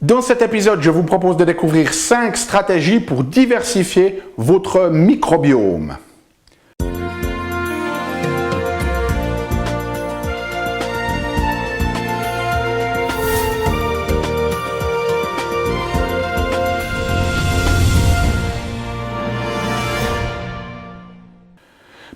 Dans cet épisode, je vous propose de découvrir 5 stratégies pour diversifier votre microbiome.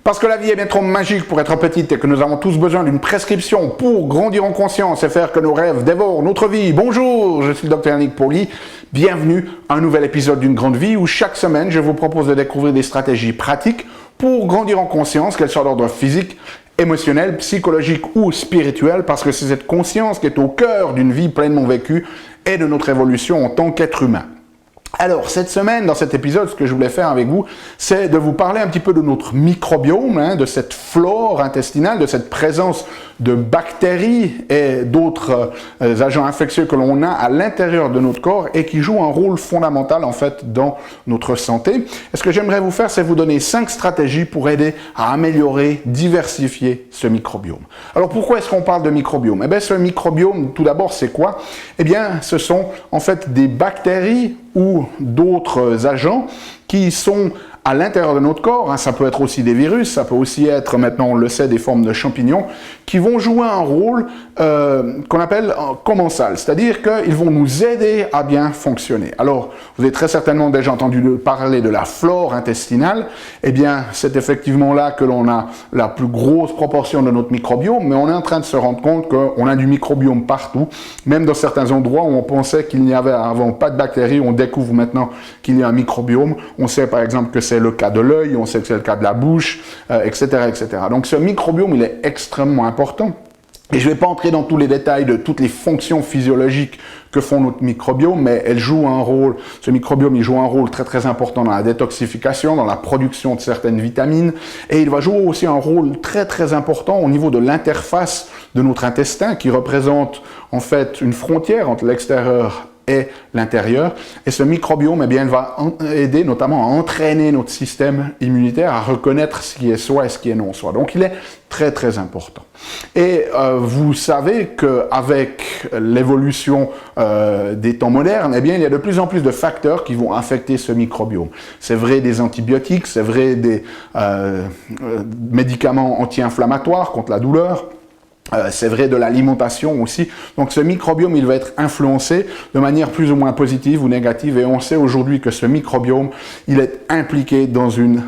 Parce que la vie est bien trop magique pour être petite et que nous avons tous besoin d'une prescription pour grandir en conscience et faire que nos rêves dévorent notre vie. Bonjour, je suis le Dr Yannick Pauly. Bienvenue à un nouvel épisode d'une grande vie où chaque semaine je vous propose de découvrir des stratégies pratiques pour grandir en conscience, qu'elles soient d'ordre physique, émotionnel, psychologique ou spirituel, parce que c'est cette conscience qui est au cœur d'une vie pleinement vécue et de notre évolution en tant qu'être humain. Alors, cette semaine, dans cet épisode, ce que je voulais faire avec vous, c'est de vous parler un petit peu de notre microbiome, de cette flore intestinale, de cette présence de bactéries et d'autres agents infectieux que l'on a à l'intérieur de notre corps et qui jouent un rôle fondamental, en fait, dans notre santé. Et ce que j'aimerais vous faire, c'est vous donner 5 stratégies pour aider à améliorer, diversifier ce microbiome. Alors, pourquoi est-ce qu'on parle de microbiome? Eh bien, ce microbiome, tout d'abord, c'est quoi? Eh bien, ce sont, en fait, des bactéries ou d'autres agents qui sont à l'intérieur de notre corps, ça peut être aussi des virus, ça peut aussi être, maintenant on le sait, des formes de champignons, qui vont jouer un rôle qu'on appelle commensal, c'est-à-dire qu'ils vont nous aider à bien fonctionner. Alors, vous avez très certainement déjà entendu parler de la flore intestinale, eh bien, c'est effectivement là que l'on a la plus grosse proportion de notre microbiome, mais on est en train de se rendre compte qu'on a du microbiome partout, même dans certains endroits où on pensait qu'il n'y avait avant pas de bactéries, on découvre maintenant qu'il y a un microbiome. On sait par exemple que c'est le cas de l'œil, on sait que c'est le cas de la bouche, etc., etc. Donc ce microbiome, il est extrêmement important. Et je ne vais pas entrer dans tous les détails de toutes les fonctions physiologiques que font notre microbiome, mais elle joue un rôle, ce microbiome, il joue un rôle très très important dans la détoxification, dans la production de certaines vitamines, et il va jouer aussi un rôle très très important au niveau de l'interface de notre intestin, qui représente en fait une frontière entre l'extérieur et l'intérieur. Et ce microbiome, eh bien, il va aider notamment à entraîner notre système immunitaire à reconnaître ce qui est soi et ce qui est non soi. Donc, il est très, très important. Et vous savez qu'avec l'évolution des temps modernes, eh bien, il y a de plus en plus de facteurs qui vont affecter ce microbiome. C'est vrai des antibiotiques, c'est vrai des médicaments anti-inflammatoires contre la douleur. C'est vrai de l'alimentation aussi. Donc ce microbiome, il va être influencé de manière plus ou moins positive ou négative. Et on sait aujourd'hui que ce microbiome, il est impliqué dans une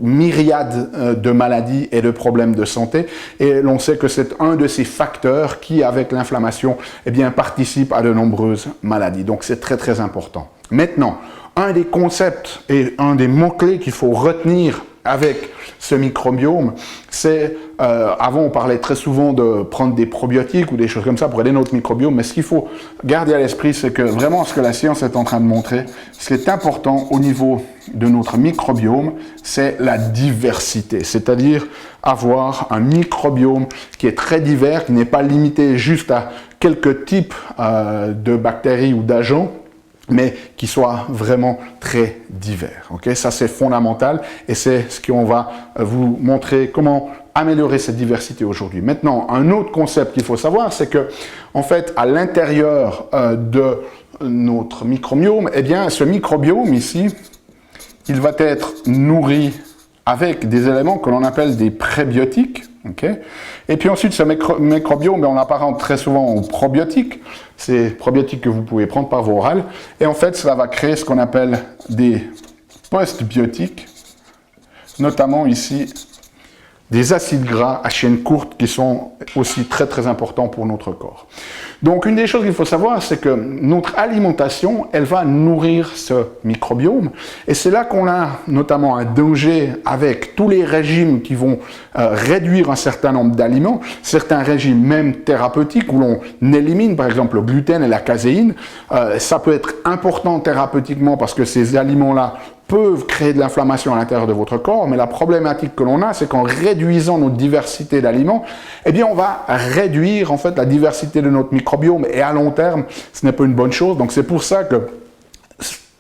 myriade de maladies et de problèmes de santé. Et l'on sait que c'est un de ces facteurs qui, avec l'inflammation, eh bien, participe à de nombreuses maladies. Donc c'est très très important. Maintenant, un des concepts et un des mots-clés qu'il faut retenir avec ce microbiome, c'est, avant on parlait très souvent de prendre des probiotiques ou des choses comme ça pour aider notre microbiome, mais ce qu'il faut garder à l'esprit, c'est que vraiment ce que la science est en train de montrer, ce qui est important au niveau de notre microbiome, c'est la diversité, c'est-à-dire avoir un microbiome qui est très divers, qui n'est pas limité juste à quelques types de bactéries ou d'agents, mais qui soit vraiment très divers. Okay? Ça, c'est fondamental et c'est ce qu'on va vous montrer comment améliorer cette diversité aujourd'hui. Maintenant, un autre concept qu'il faut savoir, c'est que, en fait, à l'intérieur de notre microbiome, eh bien, ce microbiome ici, il va être nourri avec des éléments que l'on appelle des prébiotiques. Okay. Et puis ensuite, ce microbiome, on l'apparente très souvent aux probiotiques. C'est probiotiques que vous pouvez prendre par voie orale. Et en fait, cela va créer ce qu'on appelle des postbiotiques, notamment ici des acides gras à chaîne courte qui sont aussi très très importants pour notre corps. Donc une des choses qu'il faut savoir, c'est que notre alimentation, elle va nourrir ce microbiome et c'est là qu'on a notamment un danger avec tous les régimes qui vont réduire un certain nombre d'aliments, certains régimes même thérapeutiques où l'on élimine par exemple le gluten et la caséine. Ça peut être important thérapeutiquement parce que ces aliments-là peuvent créer de l'inflammation à l'intérieur de votre corps, mais la problématique que l'on a, c'est qu'en réduisant notre diversité d'aliments, eh bien, on va réduire en fait la diversité de notre microbiome et à long terme, ce n'est pas une bonne chose. Donc c'est pour ça que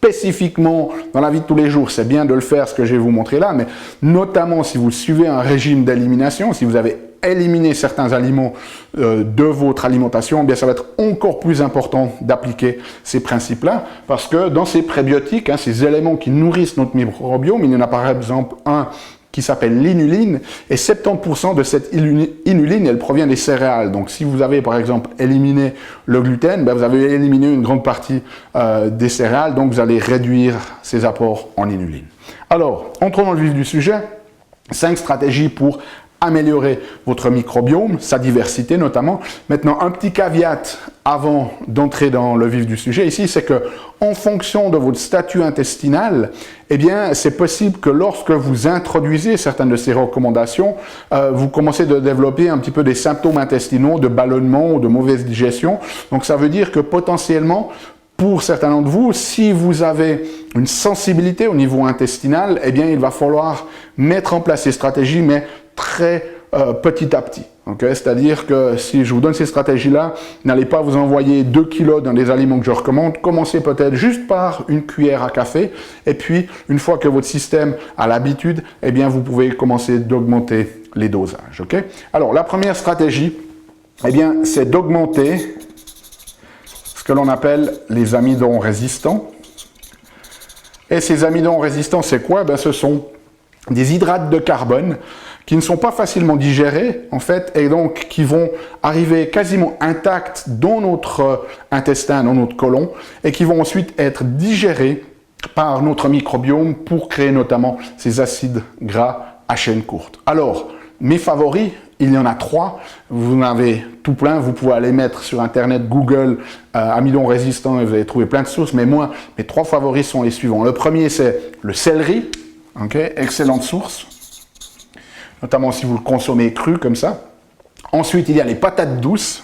spécifiquement dans la vie de tous les jours, c'est bien de le faire, ce que je vais vous montrer là, mais notamment si vous suivez un régime d'élimination, si vous avez éliminer certains aliments de votre alimentation, eh bien ça va être encore plus important d'appliquer ces principes-là, parce que dans ces prébiotiques, ces éléments qui nourrissent notre microbiome, il y en a par exemple un qui s'appelle l'inuline, et 70% de cette inuline, elle provient des céréales. Donc si vous avez par exemple éliminé le gluten, vous avez éliminé une grande partie des céréales, donc vous allez réduire ces apports en inuline. Alors, entrons dans le vif du sujet. 5 stratégies pour améliorer votre microbiome, sa diversité notamment. Maintenant, un petit caveat avant d'entrer dans le vif du sujet ici, c'est que en fonction de votre statut intestinal, eh bien, c'est possible que lorsque vous introduisez certaines de ces recommandations, vous commencez à développer un petit peu des symptômes intestinaux, de ballonnement ou de mauvaise digestion. Donc, ça veut dire que potentiellement, pour certains d'entre vous, si vous avez une sensibilité au niveau intestinal, eh bien, il va falloir mettre en place ces stratégies, mais très petit à petit. Okay? C'est-à-dire que si je vous donne ces stratégies-là, n'allez pas vous envoyer 2 kilos dans des aliments que je recommande. Commencez peut-être juste par une cuillère à café. Et puis, une fois que votre système a l'habitude, eh bien, vous pouvez commencer d'augmenter les dosages. Okay? Alors, la première stratégie, eh bien, c'est d'augmenter ce que l'on appelle les amidons résistants. Et ces amidons résistants, c'est quoi? Ce sont des hydrates de carbone qui ne sont pas facilement digérés, en fait, et donc qui vont arriver quasiment intacts dans notre intestin, dans notre côlon, et qui vont ensuite être digérés par notre microbiome pour créer notamment ces acides gras à chaîne courte. Alors, mes favoris, il y en a 3, vous en avez tout plein, vous pouvez aller mettre sur internet, Google, amidon résistant, et vous allez trouver plein de sources, mais moi, mes 3 favoris sont les suivants. Le premier, c'est le céleri, okay, excellente source, notamment si vous le consommez cru comme ça. Ensuite, il y a les patates douces,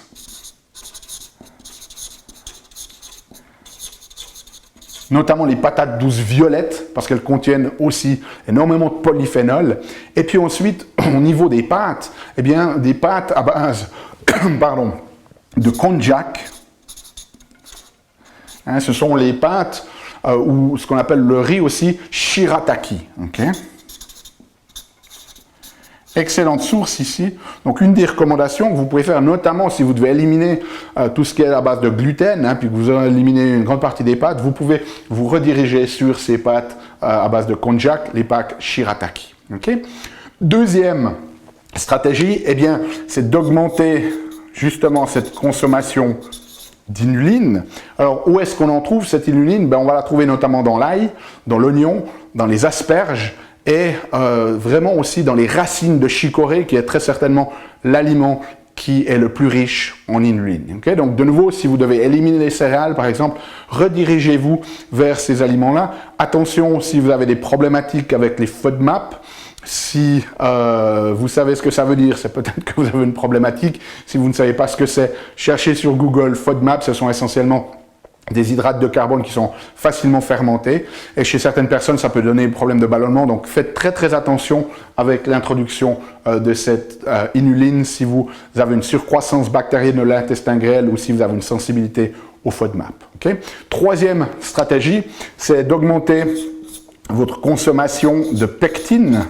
notamment les patates douces violettes, parce qu'elles contiennent aussi énormément de polyphénol. Et puis ensuite, au niveau des pâtes, eh bien, des pâtes à base de konjac. Ce sont les pâtes, ou ce qu'on appelle le riz aussi, shirataki. Okay? Excellente source ici. Donc, une des recommandations que vous pouvez faire, notamment si vous devez éliminer tout ce qui est à base de gluten, puis que vous avez éliminé une grande partie des pâtes, vous pouvez vous rediriger sur ces pâtes à base de konjac, les pâtes shirataki. Okay? Deuxième stratégie, eh bien, c'est d'augmenter justement cette consommation d'inuline. Alors, où est-ce qu'on en trouve cette inuline? On va la trouver notamment dans l'ail, dans l'oignon, dans les asperges, et vraiment aussi dans les racines de chicorée, qui est très certainement l'aliment qui est le plus riche en inuline. Okay? Donc, de nouveau, si vous devez éliminer les céréales, par exemple, redirigez-vous vers ces aliments-là. Attention, si vous avez des problématiques avec les FODMAP, si vous savez ce que ça veut dire, c'est peut-être que vous avez une problématique. Si vous ne savez pas ce que c'est, cherchez sur Google FODMAP, ce sont essentiellement des hydrates de carbone qui sont facilement fermentés. Et chez certaines personnes, ça peut donner des problèmes de ballonnement. Donc, faites très très attention avec l'introduction de cette inuline si vous avez une surcroissance bactérienne de l'intestin grêle ou si vous avez une sensibilité au FODMAP. Okay? Troisième stratégie, c'est d'augmenter votre consommation de pectine.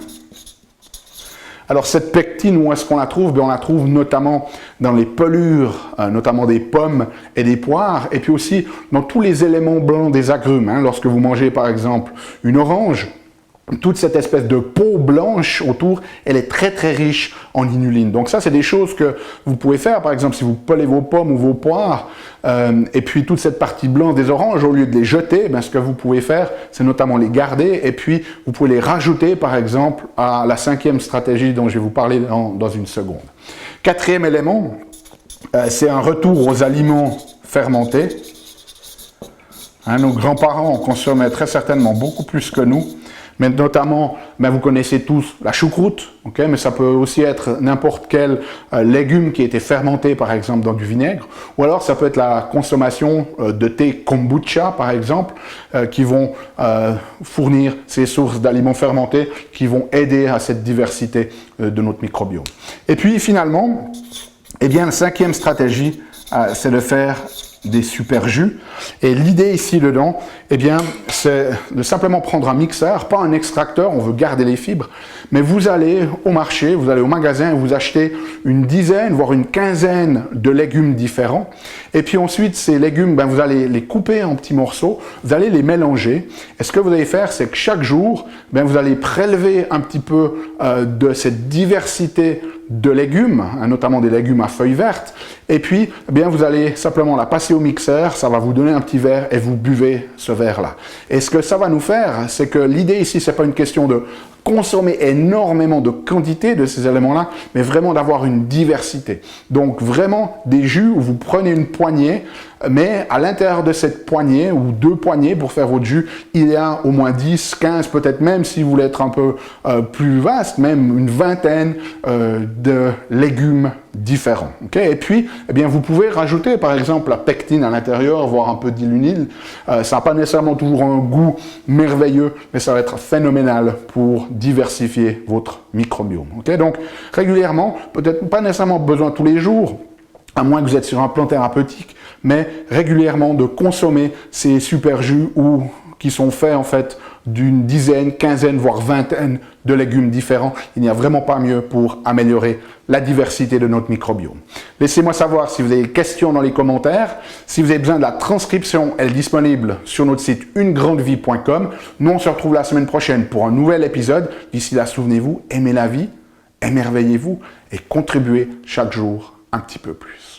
Alors, cette pectine, où est-ce qu'on la trouve? On la trouve notamment dans les pelures, notamment des pommes et des poires, et puis aussi dans tous les éléments blancs des agrumes. Lorsque vous mangez, par exemple, une orange, toute cette espèce de peau blanche autour, elle est très très riche en inuline. Donc ça, c'est des choses que vous pouvez faire. Par exemple, si vous pelez vos pommes ou vos poires, et puis toute cette partie blanche des oranges, au lieu de les jeter, ce que vous pouvez faire, c'est notamment les garder, et puis vous pouvez les rajouter, par exemple, à la 5e stratégie dont je vais vous parler dans une seconde. 4e élément, c'est un retour aux aliments fermentés. Nos grands-parents en consommaient très certainement beaucoup plus que nous. Mais notamment, vous connaissez tous la choucroute, okay, mais ça peut aussi être n'importe quel légume qui a été fermenté, par exemple, dans du vinaigre. Ou alors, ça peut être la consommation de thé kombucha, par exemple, qui vont fournir ces sources d'aliments fermentés qui vont aider à cette diversité de notre microbiome. Et puis, finalement, eh bien, la 5e stratégie, c'est de faire des super jus. Et l'idée ici dedans, eh bien, c'est de simplement prendre un mixeur, pas un extracteur, on veut garder les fibres, mais vous allez au marché, vous allez au magasin et vous achetez une dizaine, voire une quinzaine de légumes différents. Et puis ensuite, ces légumes, ben, vous allez les couper en petits morceaux, vous allez les mélanger. Et ce que vous allez faire, c'est que chaque jour, ben, vous allez prélever un petit peu de cette diversité de légumes, hein, notamment des légumes à feuilles vertes, et puis eh bien, vous allez simplement la passer au mixeur, ça va vous donner un petit verre et vous buvez ce verre-là. Et ce que ça va nous faire, c'est que l'idée ici, c'est pas une question de consommer énormément de quantité de ces éléments-là, mais vraiment d'avoir une diversité. Donc vraiment des jus où vous prenez une poignée, mais à l'intérieur de cette poignée, ou 2 poignées pour faire votre jus, il y a au moins 10, 15, peut-être même, si vous voulez être un peu plus vaste, même une vingtaine de légumes différents. Okay? Et puis, eh bien, vous pouvez rajouter par exemple la pectine à l'intérieur, voire un peu d'ilunil. Ça n'a pas nécessairement toujours un goût merveilleux, mais ça va être phénoménal pour diversifier votre microbiome. Okay? Donc, régulièrement, peut-être pas nécessairement besoin tous les jours, à moins que vous êtes sur un plan thérapeutique, mais régulièrement de consommer ces super jus qui sont faits en fait d'une dizaine, quinzaine, voire vingtaine de légumes différents. Il n'y a vraiment pas mieux pour améliorer la diversité de notre microbiome. Laissez-moi savoir si vous avez des questions dans les commentaires. Si vous avez besoin de la transcription, elle est disponible sur notre site unegrandevie.com. Nous, on se retrouve la semaine prochaine pour un nouvel épisode. D'ici là, souvenez-vous, aimez la vie, émerveillez-vous et contribuez chaque jour un petit peu plus.